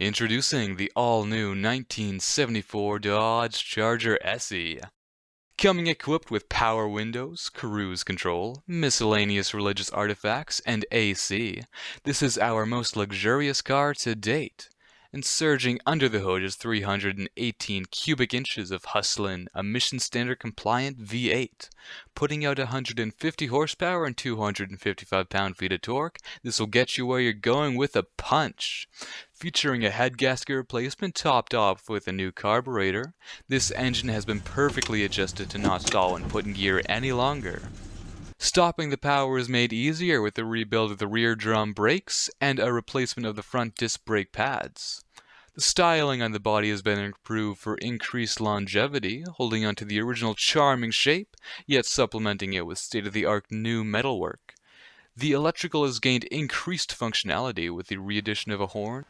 Introducing the all-new 1974 Dodge Charger SE. Coming equipped with power windows, cruise control, miscellaneous religious artifacts, and AC, this is our most luxurious car to date. And surging under the hood is 318 cubic inches of hustlin' emission standard compliant V8. Putting out 150 horsepower and 255 pound-feet of torque, this will get you where you're going with a punch. Featuring a head gasket replacement topped off with a new carburetor, this engine has been perfectly adjusted to not stall when put in gear any longer. Stopping the power is made easier with the rebuild of the rear drum brakes and a replacement of the front disc brake pads. The styling on the body has been improved for increased longevity, holding onto the original charming shape, yet supplementing it with state-of-the-art new metalwork. The electrical has gained increased functionality with the re-addition of a horn,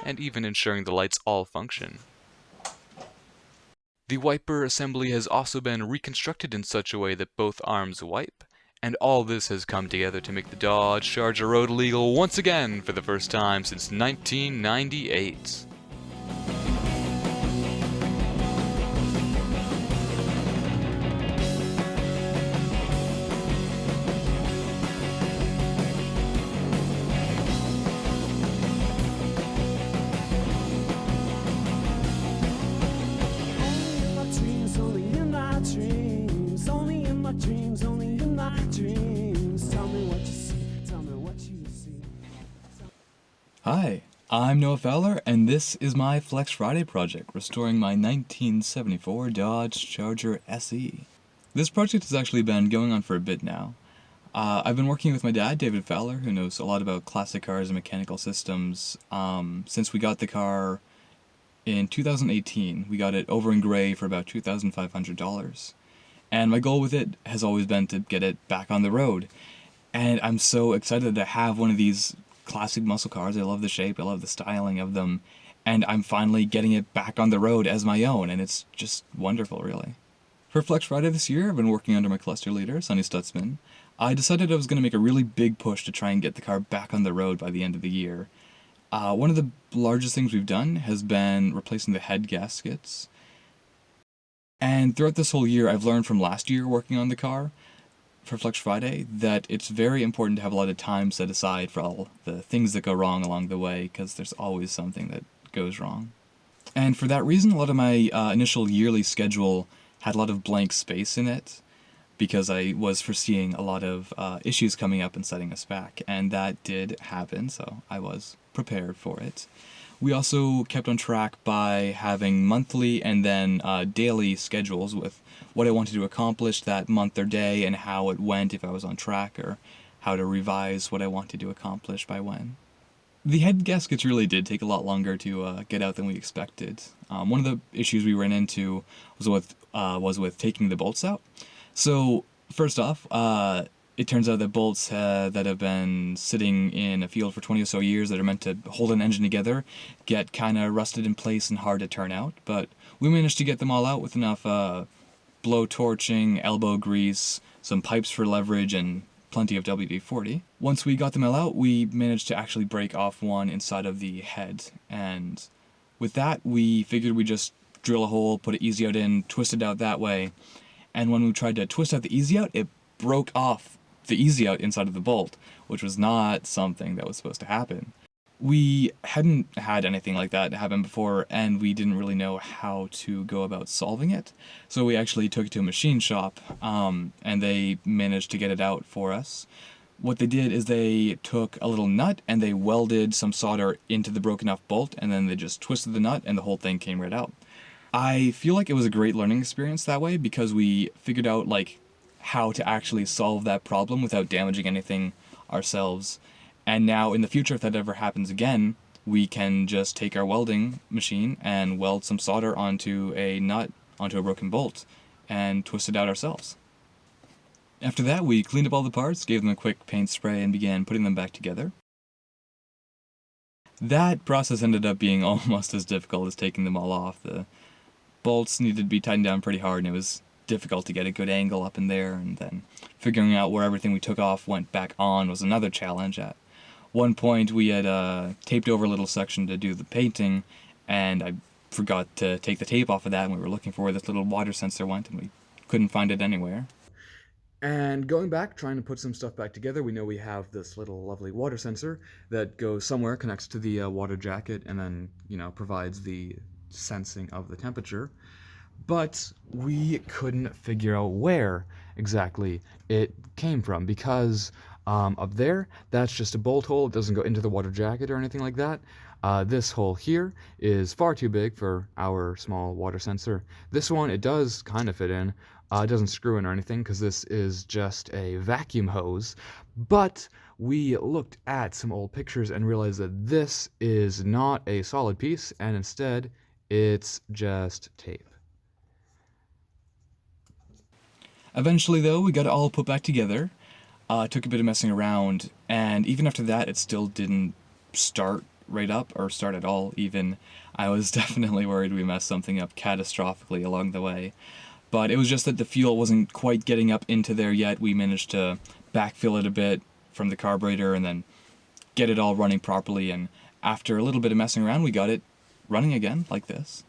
and even ensuring the lights all function. The wiper assembly has also been reconstructed in such a way that both arms wipe, and all this has come together to make the Dodge Charger road legal once again for the first time since 1998. Hi, I'm Noah Fowler, and this is my Flex Friday project, restoring my 1974 Dodge Charger SE. This project has actually been going on for a bit now. I've been working with my dad, David Fowler, who knows a lot about classic cars and mechanical systems, since we got the car in 2018. We got it over in gray for about $2,500. And my goal with it has always been to get it back on the road. And I'm so excited to have one of these classic muscle cars. I love the shape, I love the styling of them, and I'm finally getting it back on the road as my own, and it's just wonderful, really. For Flex Friday this year, I've been working under my cluster leader, Sonny Stutzman. I decided I was going to make a really big push to try and get the car back on the road by the end of the year. One of the largest things we've done has been replacing the head gaskets. And throughout this whole year, I've learned from last year working on the car for Flex Friday that it's very important to have a lot of time set aside for all the things that go wrong along the way, because there's always something that goes wrong. And for that reason, a lot of my initial yearly schedule had a lot of blank space in it, because I was foreseeing a lot of issues coming up and setting us back, and that did happen, so I was prepared for it. We also kept on track by having monthly and then daily schedules with what I wanted to accomplish that month or day and how it went if I was on track, or how to revise what I wanted to accomplish by when. The head gaskets really did take a lot longer to get out than we expected. One of the issues we ran into was with taking the bolts out. So first off, it turns out that bolts that have been sitting in a field for 20 or so years that are meant to hold an engine together get kind of rusted in place and hard to turn out, but we managed to get them all out with enough blow torching, elbow grease, some pipes for leverage, and plenty of WD-40. Once we got them all out, we managed to actually break off one inside of the head, and with that we figured we'd just drill a hole, put an easy out in, twist it out that way, and when we tried to twist out the easy out, it broke off the easy out inside of the bolt, which was not something that was supposed to happen. We hadn't had anything like that happen before, and we didn't really know how to go about solving it. So we actually took it to a machine shop, and they managed to get it out for us. What they did is they took a little nut and they welded some solder into the broken off bolt, and then they just twisted the nut and the whole thing came right out. I feel like it was a great learning experience that way, because we figured out how to actually solve that problem without damaging anything ourselves. And now in the future, if that ever happens again, we can just take our welding machine and weld some solder onto a nut, onto a broken bolt, and twist it out ourselves. After that, we cleaned up all the parts, gave them a quick paint spray, and began putting them back together. That process ended up being almost as difficult as taking them all off. The bolts needed to be tightened down pretty hard, and it was difficult to get a good angle up in there, and then figuring out where everything we took off went back on was another challenge. At One point we had taped over a little section to do the painting, and I forgot to take the tape off of that, and we were looking for where this little water sensor went, and we couldn't find it anywhere. And going back, trying to put some stuff back together, we know we have this little lovely water sensor that goes somewhere, connects to the water jacket, and then, provides the sensing of the temperature. But we couldn't figure out where exactly it came from because up there, that's just a bolt hole. It doesn't go into the water jacket or anything like that. This hole here is far too big for our small water sensor. This one, it does kind of fit in. It doesn't screw in or anything because this is just a vacuum hose. But we looked at some old pictures and realized that this is not a solid piece, and instead it's just tape. Eventually, though, we got it all put back together. Took a bit of messing around, and even after that, it still didn't start right up, or start at all, even. I was definitely worried we messed something up catastrophically along the way. But it was just that the fuel wasn't quite getting up into there yet. We managed to backfill it a bit from the carburetor and then get it all running properly, and after a little bit of messing around, we got it running again, like this.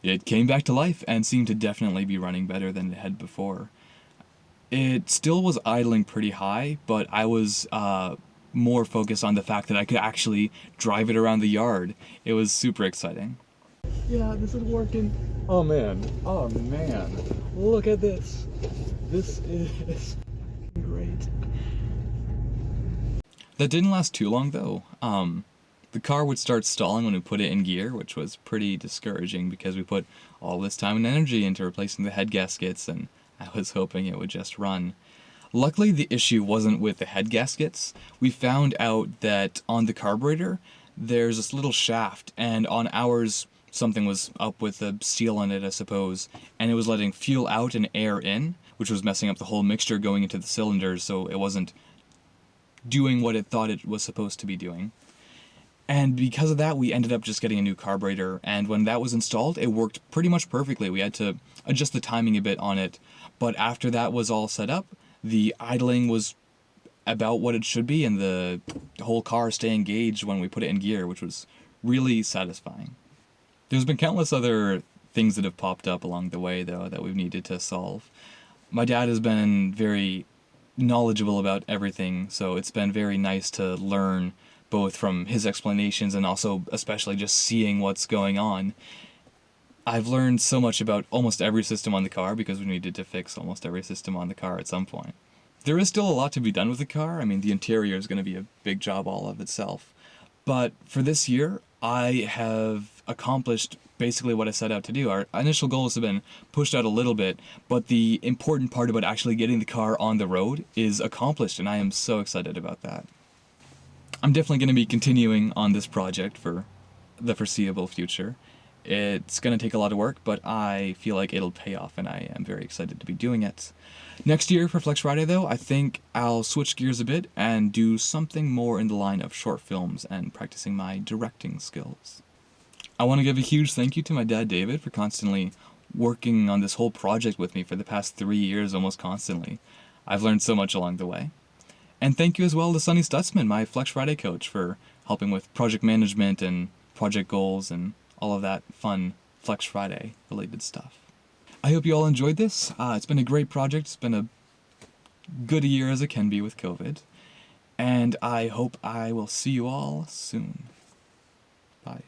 It came back to life and seemed to definitely be running better than it had before. It still was idling pretty high, but I was more focused on the fact that I could actually drive it around the yard. It was super exciting. Yeah, this is working. Oh man, look at this. This is great. That didn't last too long though. The car would start stalling when we put it in gear, which was pretty discouraging because we put all this time and energy into replacing the head gaskets, and I was hoping it would just run. Luckily, the issue wasn't with the head gaskets. We found out that on the carburetor, there's this little shaft, and on ours, something was up with the steel on it, I suppose, and it was letting fuel out and air in, which was messing up the whole mixture going into the cylinders, so it wasn't doing what it thought it was supposed to be doing. And because of that, we ended up just getting a new carburetor, and when that was installed, it worked pretty much perfectly. We had to adjust the timing a bit on it, but after that was all set up, the idling was about what it should be, and the whole car stayed engaged when we put it in gear, which was really satisfying. There's been countless other things that have popped up along the way, though, that we've needed to solve. My dad has been very knowledgeable about everything, so it's been very nice to learn both from his explanations and also especially just seeing what's going on. I've learned so much about almost every system on the car because we needed to fix almost every system on the car at some point. There is still a lot to be done with the car. I mean, the interior is going to be a big job all of itself. But for this year, I have accomplished basically what I set out to do. Our initial goals have been pushed out a little bit, but the important part about actually getting the car on the road is accomplished, and I am so excited about that. I'm definitely going to be continuing on this project for the foreseeable future. It's going to take a lot of work, but I feel like it'll pay off, and I am very excited to be doing it. Next year for Flex Friday, though, I think I'll switch gears a bit and do something more in the line of short films and practicing my directing skills. I want to give a huge thank you to my dad, David, for constantly working on this whole project with me for the past 3 years, almost constantly. I've learned so much along the way. And thank you as well to Sonny Stutzman, my Flex Friday coach, for helping with project management and project goals and all of that fun Flex Friday related stuff. I hope you all enjoyed this. It's been a great project. It's been a good year as it can be with COVID. And I hope I will see you all soon. Bye.